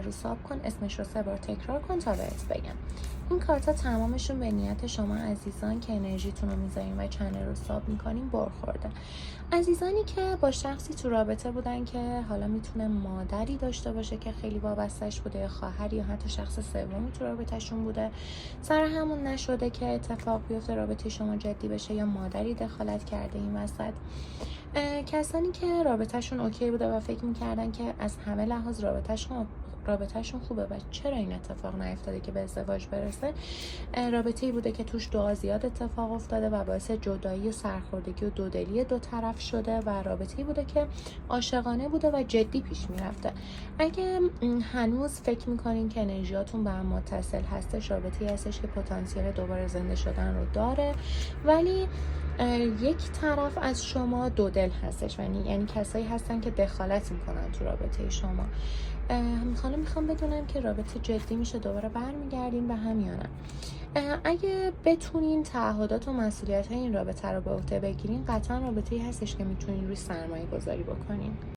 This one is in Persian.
رو ساب کن، اسمش رو 3 بار تکرار کن تا بهت بگم. این کارتا تمامشون به نیت شما عزیزان که انرژیتون رو میذارین و چنل رو ساب میکنین برخورده. عزیزانی که با شخصی تو رابطه بودن که حالا میتونه مادری داشته باشه که خیلی وابستش بوده، یا خواهری، یا حتی شخص سومی تو رابطهشون بوده، سر همون نشده که اتفاق بیفته رابطه شما جدی بشه، یا مادری دخالت کرده این وسط. کسانی که رابطهشون اوکی بوده و فکر میکردن که از همه لحاظ رابطهشون خوبه و چرا این اتفاق نیفتاده که به ازدواج برسه، رابطه‌ای بوده که توش دعا زیاد اتفاق افتاده و باعث جدایی و سرخوردگی و دودلی دو طرف شده و رابطه‌ای بوده که عاشقانه بوده و جدی پیش میرفته. اگه هنوز فکر میکنین که انرژیاتون به هم متصل هستش، رابطه‌ای هستش که پتانسیل دوباره زنده شدن رو داره، ولی یک طرف از شما دو دل هستش، یعنی کسایی هستن که دخالت میکنن تو رابطه شما. میخوام بدونم که رابطه جدی میشه، دوباره برمیگردین به هم یا نه. اگه بتونین تعهدات و مسئولیت های این رابطه رو به عهده بگیرین، قطعا رابطه‌ای هستش که میتونین روی سرمایه گذاری بکنین.